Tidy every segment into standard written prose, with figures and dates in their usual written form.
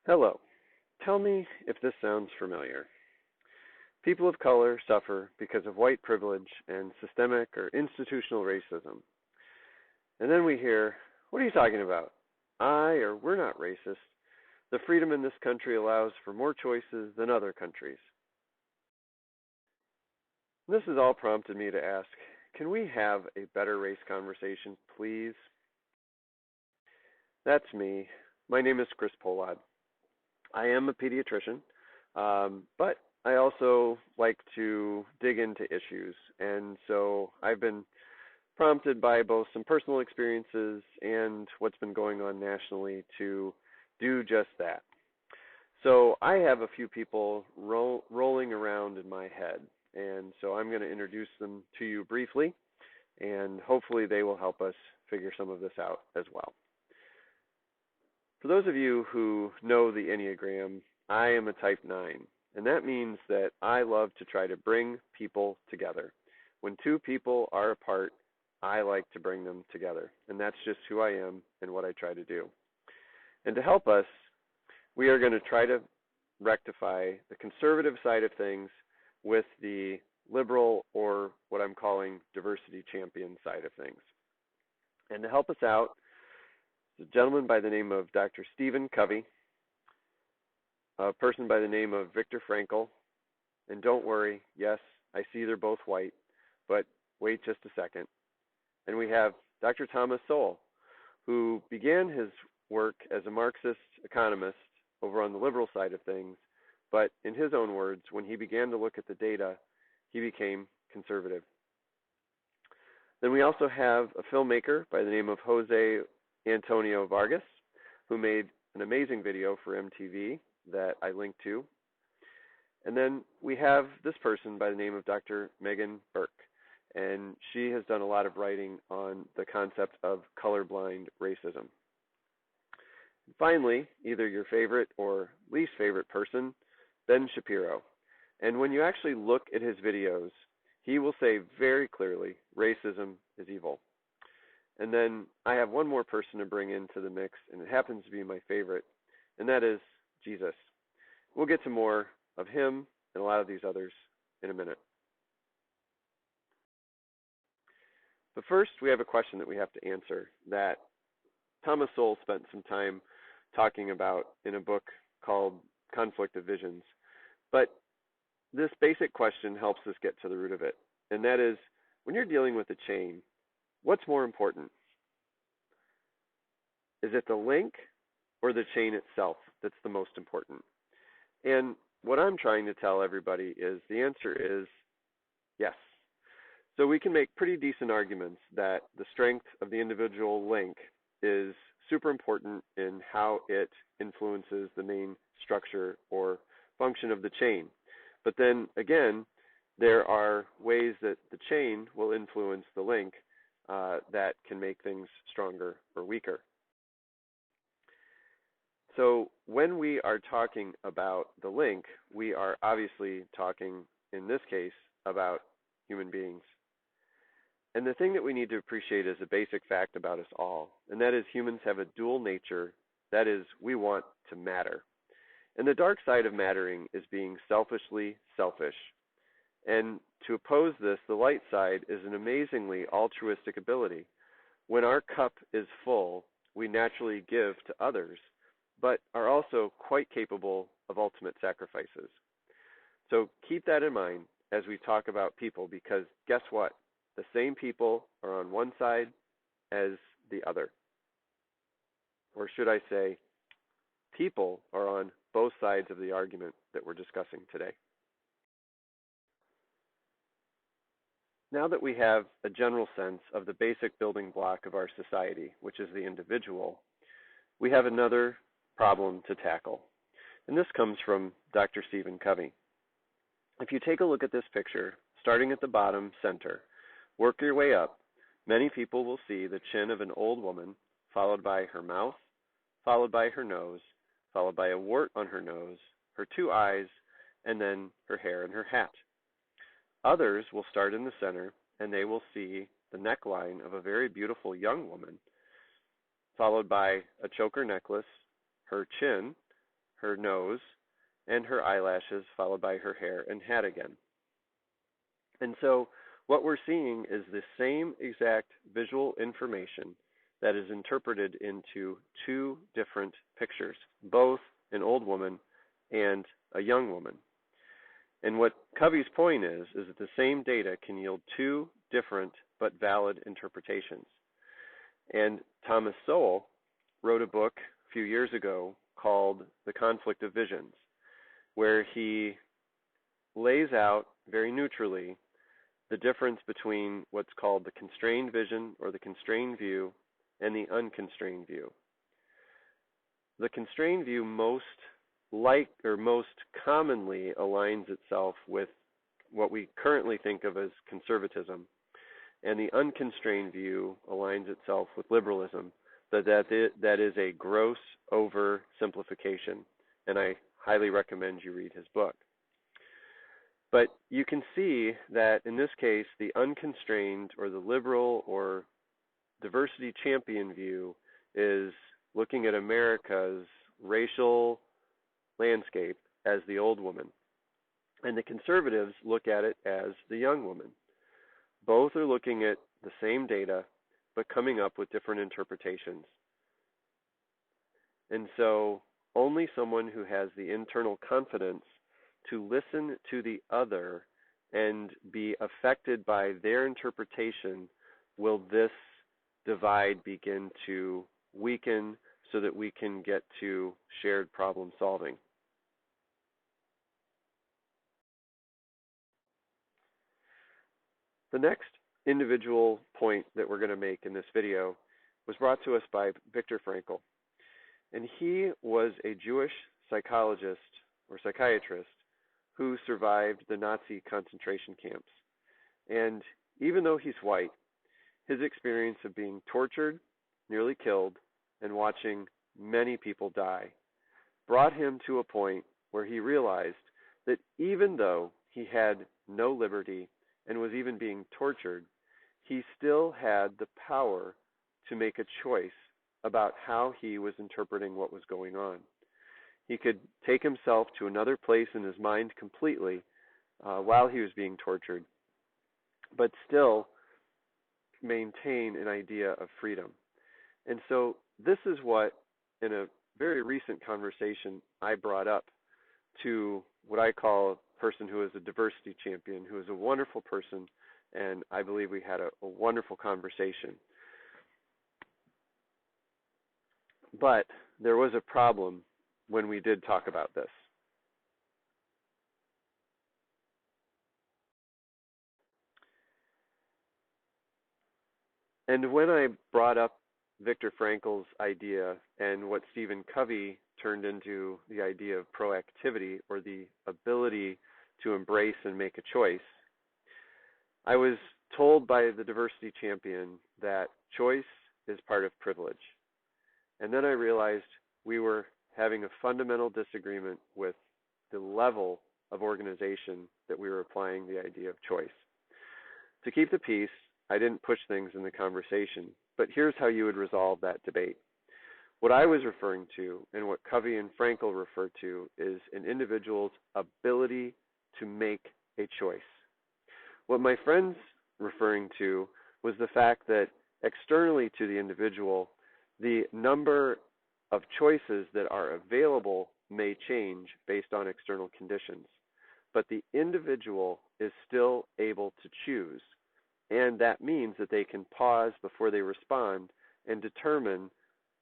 Hello. Tell me if this sounds familiar. People of color suffer because of white privilege and systemic or institutional racism. And then we hear, what are you talking about? We're not racist. The freedom in this country allows for more choices than other countries. This has all prompted me to ask, can we have a better race conversation, please? That's me. My name is Chris Polad. I am a pediatrician, but I also like to dig into issues. And so I've been prompted by both some personal experiences and what's been going on nationally to do just that. So I have a few people rolling around in my head, and so I'm going to introduce them to you briefly, and hopefully they will help us figure some of this out as well. For those of you who know the Enneagram, I am a type 9, and that means that I love to try to bring people together. When two people are apart, I like to bring them together, and that's just who I am and what I try to do. And to help us, we are going to try to rectify the conservative side of things with the liberal, or what I'm calling diversity champion side of things. And to help us out, a gentleman by the name of Dr. Stephen Covey, a person by the name of Viktor Frankl, and don't worry, yes, I see they're both white, but wait just a second. And we have Dr. Thomas Sowell, who began his work as a Marxist economist over on the liberal side of things, but in his own words, when he began to look at the data, he became conservative. Then we also have a filmmaker by the name of Jose Antonio Vargas, who made an amazing video for MTV that I linked to. And then we have this person by the name of Dr. Megan Burke, and she has done a lot of writing on the concept of colorblind racism. And finally, either your favorite or least favorite person, Ben Shapiro. And when you actually look at his videos, he will say very clearly, racism is evil. And then I have one more person to bring into the mix, and it happens to be my favorite, and that is Jesus. We'll get to more of him and a lot of these others in a minute. But first, we have a question that we have to answer that Thomas Sowell spent some time talking about in a book called Conflict of Visions. But this basic question helps us get to the root of it, and that is, when you're dealing with a chain, what's more important? Is it the link or the chain itself that's the most important? And what I'm trying to tell everybody is the answer is yes. So we can make pretty decent arguments that the strength of the individual link is super important in how it influences the main structure or function of the chain. But then again, there are ways that the chain will influence the link that can make things stronger or weaker. So when we are talking about the link, we are obviously talking, in this case, about human beings. And the thing that we need to appreciate is a basic fact about us all, and that is humans have a dual nature. That is, we want to matter. And the dark side of mattering is being selfishly selfish. And to oppose this, the light side is an amazingly altruistic ability. When our cup is full, we naturally give to others, but are also quite capable of ultimate sacrifices. So keep that in mind as we talk about people, because guess what? The same people are on one side as the other. Or should I say, people are on both sides of the argument that we're discussing today. Now that we have a general sense of the basic building block of our society, which is the individual, we have another problem to tackle. And this comes from Dr. Stephen Covey. If you take a look at this picture, starting at the bottom center, work your way up, many people will see the chin of an old woman, followed by her mouth, followed by her nose, followed by a wart on her nose, her two eyes, and then her hair and her hat. Others will start in the center, and they will see the neckline of a very beautiful young woman, followed by a choker necklace, her chin, her nose, and her eyelashes, followed by her hair and hat again. And so what we're seeing is the same exact visual information that is interpreted into two different pictures, both an old woman and a young woman. And what Covey's point is that the same data can yield two different but valid interpretations. And Thomas Sowell wrote a book a few years ago called The Conflict of Visions, where he lays out very neutrally the difference between what's called the constrained vision or the constrained view and the unconstrained view. The constrained view most commonly aligns itself with what we currently think of as conservatism, and the unconstrained view aligns itself with liberalism. That is a gross oversimplification, and I highly recommend you read his book. But you can see that in this case, the unconstrained or the liberal or diversity champion view is looking at America's racial landscape as the old woman, and the conservatives look at it as the young woman. Both are looking at the same data, but coming up with different interpretations. And so only someone who has the internal confidence to listen to the other and be affected by their interpretation will this divide begin to weaken so that we can get to shared problem solving. The next individual point that we're going to make in this video was brought to us by Viktor Frankl. And he was a Jewish psychologist or psychiatrist who survived the Nazi concentration camps. And even though he's white, his experience of being tortured, nearly killed, and watching many people die brought him to a point where he realized that even though he had no liberty and was even being tortured, he still had the power to make a choice about how he was interpreting what was going on. He could take himself to another place in his mind completely while he was being tortured, but still maintain an idea of freedom. And so this is what, in a very recent conversation, I brought up to what I call a person who is a diversity champion, who is a wonderful person, and I believe we had a wonderful conversation. But there was a problem when we did talk about this. And when I brought up Viktor Frankl's idea and what Stephen Covey turned into the idea of proactivity, or the ability to embrace and make a choice, I was told by the diversity champion that choice is part of privilege. And then I realized we were having a fundamental disagreement with the level of organization that we were applying the idea of choice. To keep the peace, I didn't push things in the conversation, but here's how you would resolve that debate. What I was referring to, and what Covey and Frankl refer to, is an individual's ability to make a choice. What my friend's referring to was the fact that externally to the individual, the number of choices that are available may change based on external conditions, but the individual is still able to choose, and that means that they can pause before they respond and determine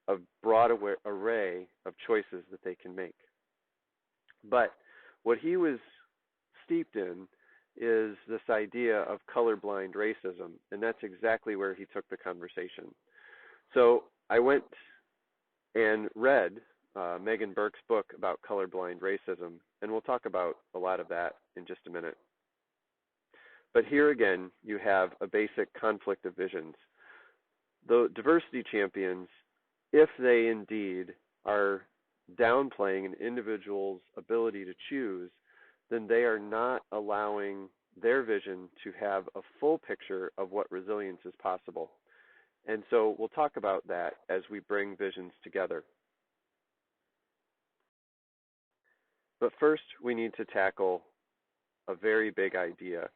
a broad array of choices that they can make. But what he was steeped in is this idea of colorblind racism, and that's exactly where he took the conversation. So I went and read Megan Burke's book about colorblind racism, and we'll talk about a lot of that in just a minute. But here again, you have a basic conflict of visions. The diversity champions, if they indeed are downplaying an individual's ability to choose, then they are not allowing their vision to have a full picture of what resilience is possible. And so we'll talk about that as we bring visions together. But first, we need to tackle a very big idea,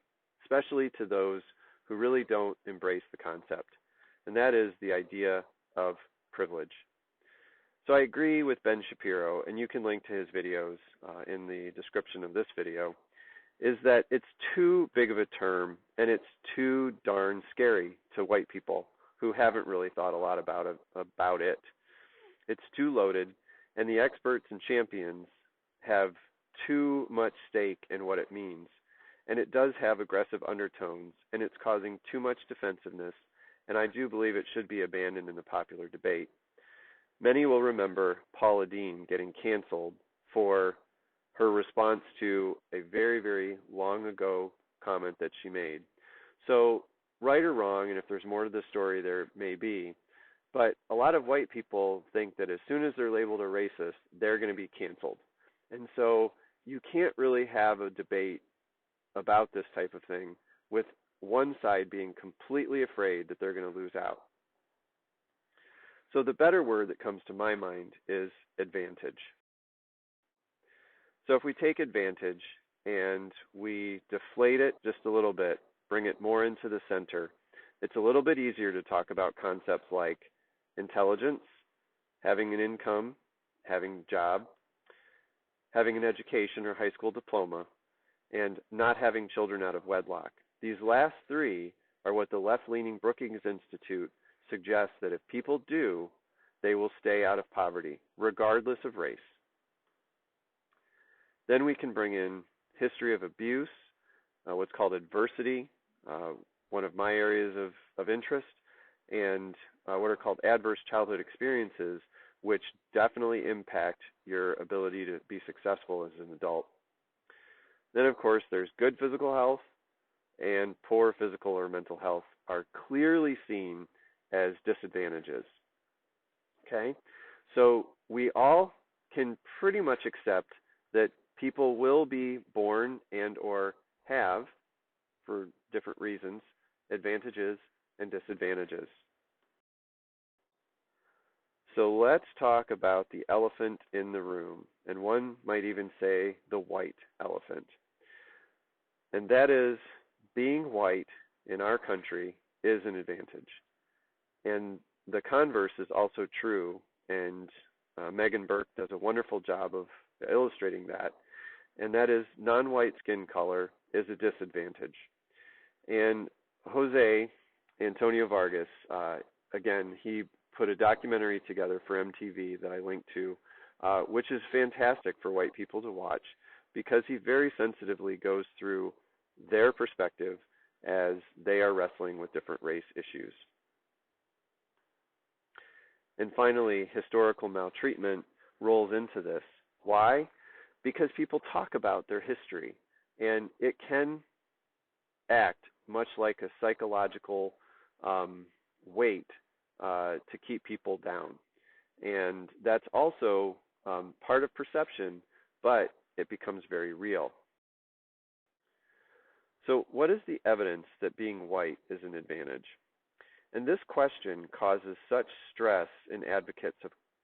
especially to those who really don't embrace the concept, and that is the idea of privilege. So I agree with Ben Shapiro, and you can link to his videos in the description of this video, is that it's too big of a term and it's too darn scary to white people who haven't really thought a lot about it. It's too loaded, and the experts and champions have too much stake in what it means. And it does have aggressive undertones, and it's causing too much defensiveness, and I do believe it should be abandoned in the popular debate. Many will remember Paula Deen getting canceled for her response to a very, very long ago comment that she made. So, right or wrong, and if there's more to the story, there may be, but a lot of white people think that as soon as they're labeled a racist, they're going to be canceled. And so you can't really have a debate about this type of thing with one side being completely afraid that they're going to lose out. So the better word that comes to my mind is advantage. So if we take advantage and we deflate it just a little bit, bring it more into the center, it's a little bit easier to talk about concepts like intelligence, having an income, having a job, having an education or high school diploma, and not having children out of wedlock. These last three are what the left-leaning Brookings Institute suggests that if people do, they will stay out of poverty, regardless of race. Then we can bring in history of abuse, what's called adversity, one of my areas of interest, and what are called adverse childhood experiences, which definitely impact your ability to be successful as an adult. Then, of course, there's good physical health, and poor physical or mental health are clearly seen as disadvantages. Okay? So we all can pretty much accept that people will be born and or have, for different reasons, advantages and disadvantages. So let's talk about the elephant in the room, and one might even say the white elephant. And that is, being white in our country is an advantage. And the converse is also true, and Megan Burke does a wonderful job of illustrating that, and that is non-white skin color is a disadvantage. And Jose Antonio Vargas, again, he put a documentary together for MTV that I linked to, which is fantastic for white people to watch because he very sensitively goes through their perspective as they are wrestling with different race issues. And finally, historical maltreatment rolls into this. Why? Because people talk about their history, and it can act much like a psychological weight to keep people down. And that's also part of perception, but it becomes very real. So what is the evidence that being white is an advantage? And this question causes such stress in advocates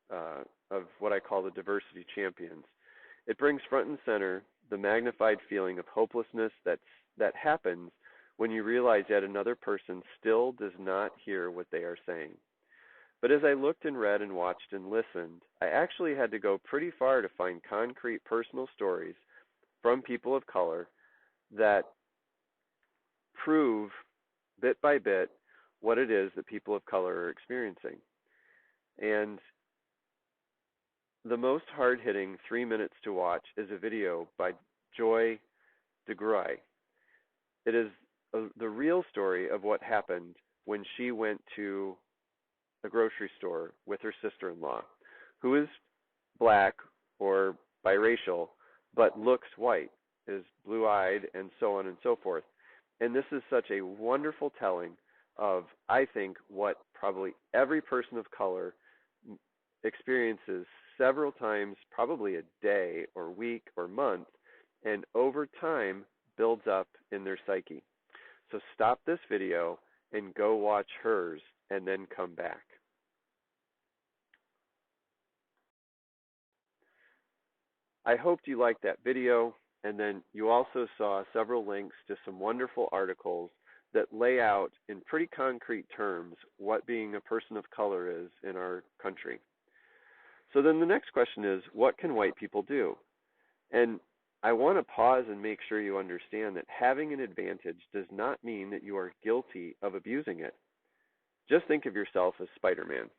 of what I call the diversity champions. It brings front and center the magnified feeling of hopelessness that happens when you realize yet another person still does not hear what they are saying. But as I looked and read and watched and listened, I actually had to go pretty far to find concrete personal stories from people of color that prove bit by bit what it is that people of color are experiencing. And the most hard-hitting 3 minutes to watch is a video by Joy DeGruy. It is the real story of what happened when she went to a grocery store with her sister-in-law, who is black or biracial, but looks white, is blue-eyed, and so on and so forth. And this is such a wonderful telling of, I think, what probably every person of color experiences several times, probably a day or week or month, and over time builds up in their psyche. So stop this video and go watch hers and then come back. I hoped you liked that video, and then you also saw several links to some wonderful articles that lay out in pretty concrete terms what being a person of color is in our country. So then the next question is, what can white people do? And I want to pause and make sure you understand that having an advantage does not mean that you are guilty of abusing it. Just think of yourself as Spider-Man.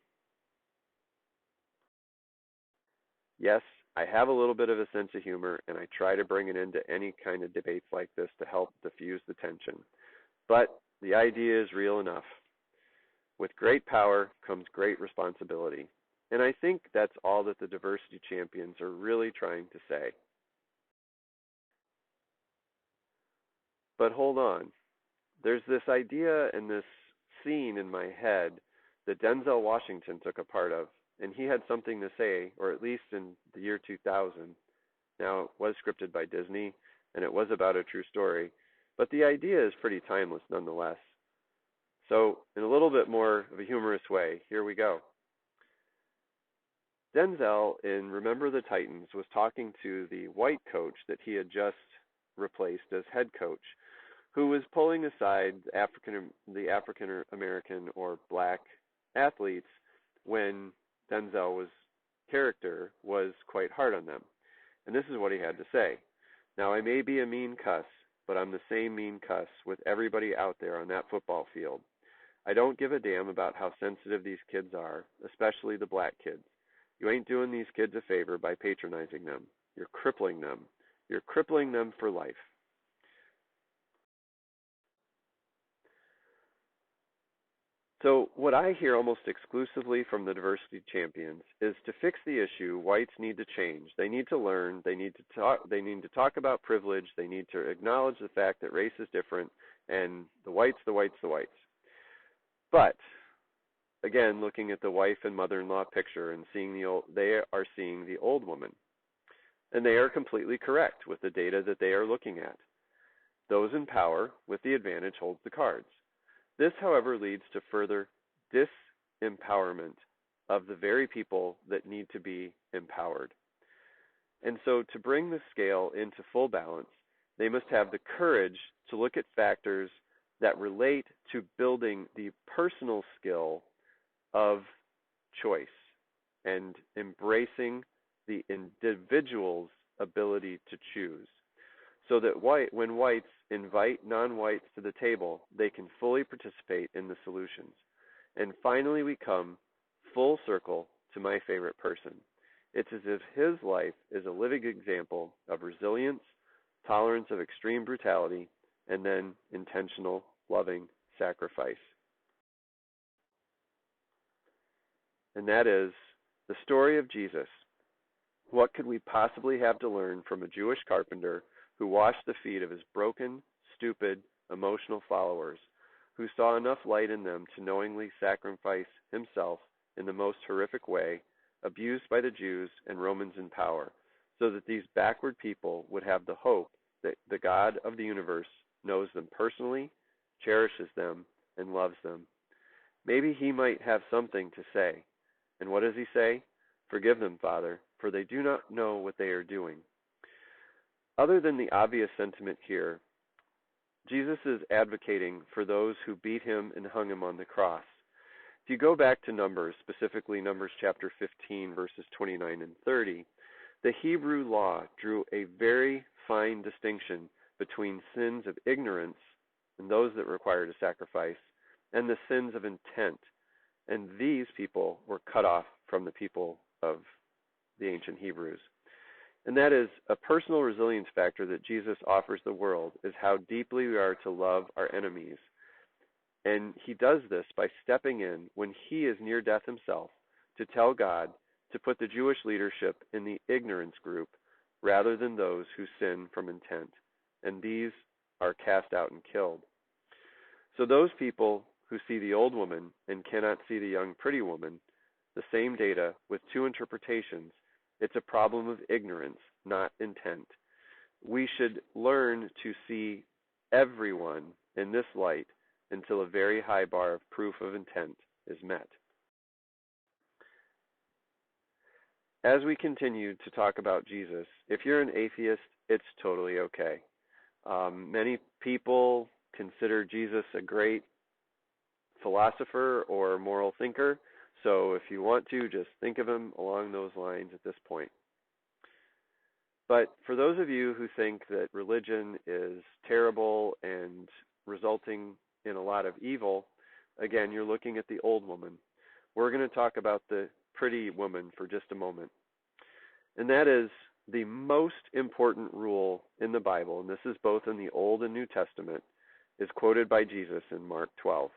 Yes, I have a little bit of a sense of humor, and I try to bring it into any kind of debates like this to help diffuse the tension. But the idea is real enough. With great power comes great responsibility. And I think that's all that the diversity champions are really trying to say. But hold on. There's this idea and this scene in my head that Denzel Washington took a part of, and he had something to say, or at least in the year 2000. Now, it was scripted by Disney, and it was about a true story, but the idea is pretty timeless nonetheless. So, in a little bit more of a humorous way, here we go. Denzel, in Remember the Titans, was talking to the white coach that he had just replaced as head coach, who was pulling aside the African American or black athletes when Denzel's character was quite hard on them. And this is what he had to say. Now, I may be a mean cuss, but I'm the same mean cuss with everybody out there on that football field. I don't give a damn about how sensitive these kids are, especially the black kids. You ain't doing these kids a favor by patronizing them. You're crippling them. You're crippling them for life. So what I hear almost exclusively from the diversity champions is to fix the issue, whites need to change. They need to learn. They need to talk about privilege. They need to acknowledge the fact that race is different, and the whites. But again, looking at the wife and mother-in-law picture and they are seeing the old woman. And they are completely correct with the data that they are looking at. Those in power with the advantage holds the cards. This, however, leads to further disempowerment of the very people that need to be empowered. And so to bring the scale into full balance, they must have the courage to look at factors that relate to building the personal skill of choice and embracing the individual's ability to choose, so that when whites invite non-whites to the table, they can fully participate in the solutions. And finally, we come full circle to my favorite person. It's as if his life is a living example of resilience, tolerance of extreme brutality, and then intentional, loving sacrifice. And that is the story of Jesus. What could we possibly have to learn from a Jewish carpenter who washed the feet of his broken, stupid, emotional followers, who saw enough light in them to knowingly sacrifice himself in the most horrific way, abused by the Jews and Romans in power, so that these backward people would have the hope that the God of the universe knows them personally, cherishes them, and loves them. Maybe he might have something to say. And what does he say? Forgive them, Father, for they do not know what they are doing. Other than the obvious sentiment here, Jesus is advocating for those who beat him and hung him on the cross. If you go back to Numbers, specifically Numbers chapter 15, verses 29 and 30, the Hebrew law drew a very fine distinction between sins of ignorance and those that required a sacrifice, and the sins of intent. And these people were cut off from the people of the ancient Hebrews. And that is a personal resilience factor that Jesus offers the world, is how deeply we are to love our enemies. And he does this by stepping in when he is near death himself to tell God to put the Jewish leadership in the ignorance group rather than those who sin from intent. And these are cast out and killed. So those people who see the old woman and cannot see the young pretty woman, the same data with two interpretations, it's a problem of ignorance, not intent. We should learn to see everyone in this light until a very high bar of proof of intent is met. as we continue to talk about Jesus, if you're an atheist, it's totally okay. Many people consider Jesus a great philosopher or moral thinker, so if you want to, just think of him along those lines at this point. But for those of you who think that religion is terrible and resulting in a lot of evil, again, you're looking at the old woman. We're going to talk about the pretty woman for just a moment. And that is the most important rule in the Bible, and this is both in the Old and New Testament, is quoted by Jesus in Mark 12.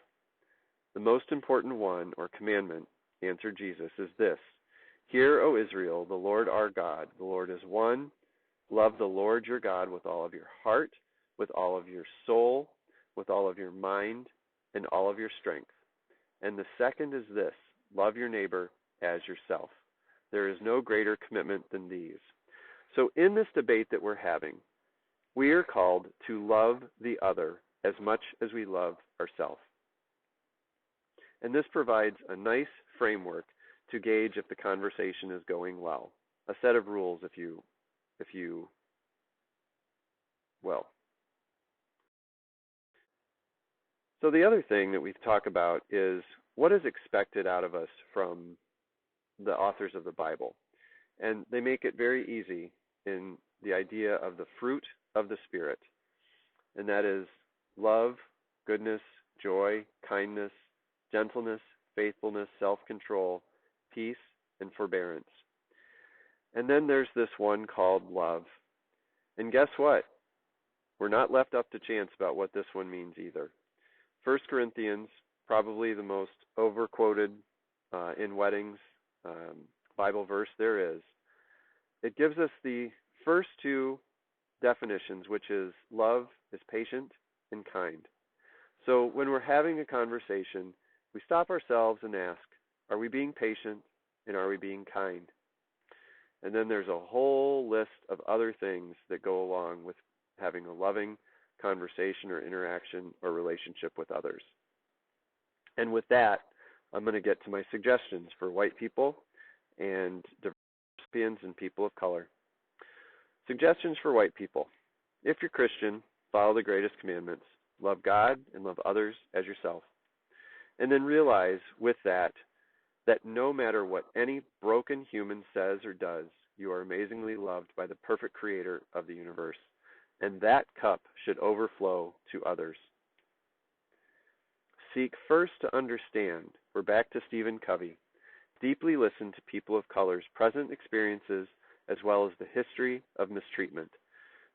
The most important one, or commandment, answered Jesus, is this: Hear, O Israel, the Lord our God, the Lord is one. Love the Lord your God with all of your heart, with all of your soul, with all of your mind, and all of your strength. And the second is this: love your neighbor as yourself. There is no greater commitment than these. So in this debate that we're having, we are called to love the other as much as we love ourselves. And this provides a nice framework to gauge if the conversation is going well. A set of rules, if you will. So the other thing that we've talked about is what is expected out of us from the authors of the Bible. And they make it very easy in the idea of the fruit of the Spirit. And that is love, goodness, joy, kindness, gentleness, faithfulness, self-control, peace, and forbearance. And then there's this one called love. And guess what? We're not left up to chance about what this one means either. 1 Corinthians, probably the most overquoted in weddings Bible verse there is. It gives us the first two definitions, which is love is patient and kind. So when we're having a conversation, we stop ourselves and ask, are we being patient and are we being kind? And then there's a whole list of other things that go along with having a loving conversation or interaction or relationship with others. And with that, I'm going to get to my suggestions for white people and Europeans and people of color. Suggestions for white people. If you're Christian, follow the greatest commandments. Love God and love others as yourself. And then realize with that no matter what any broken human says or does, you are amazingly loved by the perfect creator of the universe. And that cup should overflow to others. Seek first to understand. We're back to Stephen Covey. Deeply listen to people of color's present experiences as well as the history of mistreatment.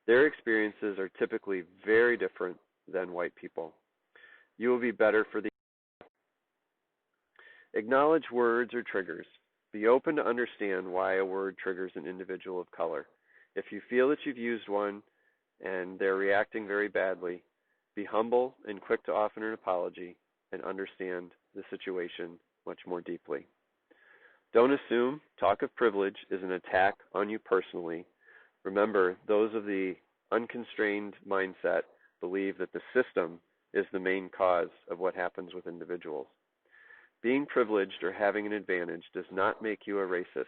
Their experiences are typically very different than white people. You will be better for the Acknowledge words or triggers. Be open to understand why a word triggers an individual of color. If you feel that you've used one and they're reacting very badly, be humble and quick to offer an apology and understand the situation much more deeply. Don't assume talk of privilege is an attack on you personally. Remember, those of the unconstrained mindset believe that the system is the main cause of what happens with individuals. Being privileged or having an advantage does not make you a racist,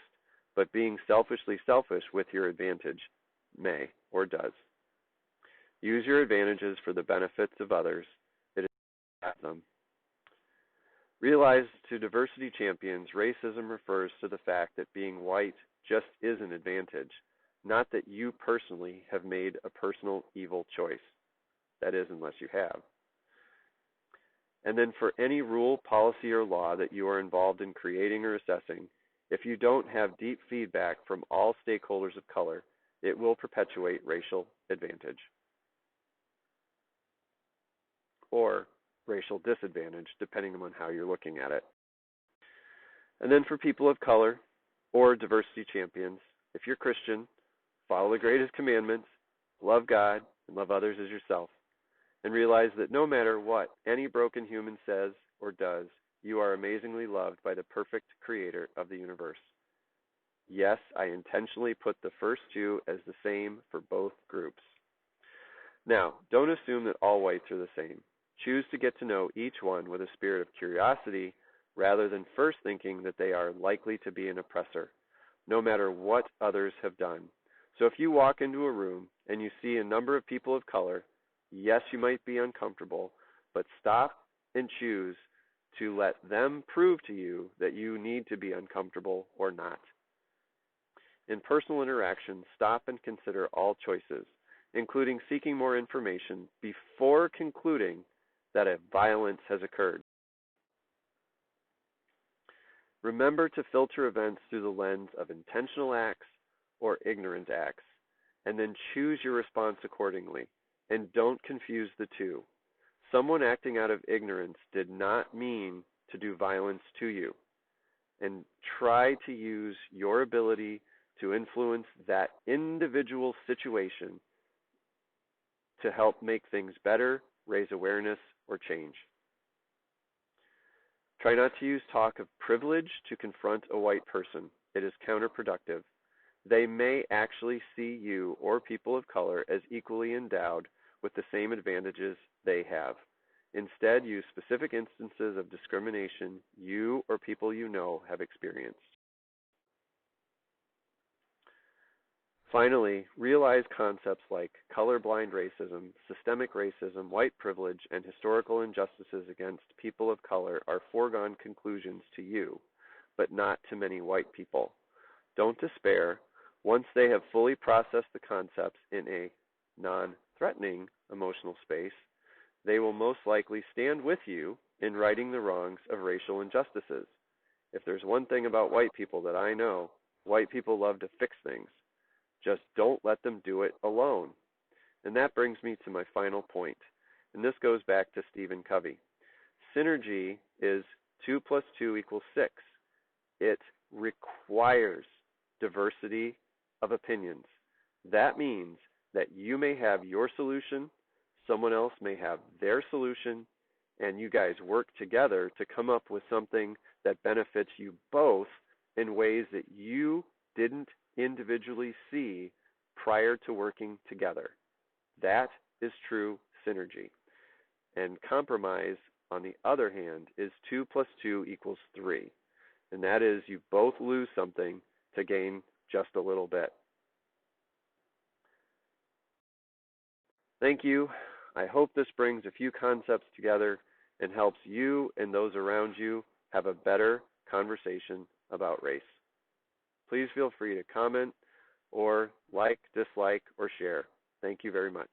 but being selfishly selfish with your advantage may or does. Use your advantages for the benefits of others. It is them. Realize to diversity champions, racism refers to the fact that being white just is an advantage, not that you personally have made a personal evil choice. That is, unless you have. And then for any rule, policy, or law that you are involved in creating or assessing, if you don't have deep feedback from all stakeholders of color, it will perpetuate racial advantage or racial disadvantage, depending on how you're looking at it. And then for people of color or diversity champions, if you're Christian, follow the greatest commandments, love God, and love others as yourself. And realize that no matter what any broken human says or does, you are amazingly loved by the perfect creator of the universe. Yes, I intentionally put the first two as the same for both groups. Now, don't assume that all whites are the same. Choose to get to know each one with a spirit of curiosity rather than first thinking that they are likely to be an oppressor. no matter what others have done. So if you walk into a room and you see a number of people of color, yes, you might be uncomfortable, but stop and choose to let them prove to you that you need to be uncomfortable or not. In personal interactions, stop and consider all choices, including seeking more information before concluding that a violence has occurred. Remember to filter events through the lens of intentional acts or ignorant acts, and then choose your response accordingly, and don't confuse the two. Someone acting out of ignorance did not mean to do violence to you, and try to use your ability to influence that individual situation to help make things better, raise awareness, or change. Try not to use talk of privilege to confront a white person. It is counterproductive. They may actually see you or people of color as equally endowed with the same advantages they have. Instead, use specific instances of discrimination you or people you know have experienced. Finally, realize concepts like colorblind racism, systemic racism, white privilege, and historical injustices against people of color are foregone conclusions to you, but not to many white people. Don't despair. Once they have fully processed the concepts in a non-threatening emotional space, they will most likely stand with you in righting the wrongs of racial injustices. If there's one thing about white people that I know, white people love to fix things. Just don't let them do it alone. And that brings me to my final point. And this goes back to Stephen Covey. Synergy is 2 plus 2 equals 6. It requires diversity of opinions. That means that you may have your solution, someone else may have their solution, and you guys work together to come up with something that benefits you both in ways that you didn't individually see prior to working together. That is true synergy. And compromise, on the other hand, is 2 plus 2 equals 3. And that is you both lose something to gain just a little bit. Thank you. I hope this brings a few concepts together and helps you and those around you have a better conversation about race. Please feel free to comment or like, dislike, or share. Thank you very much.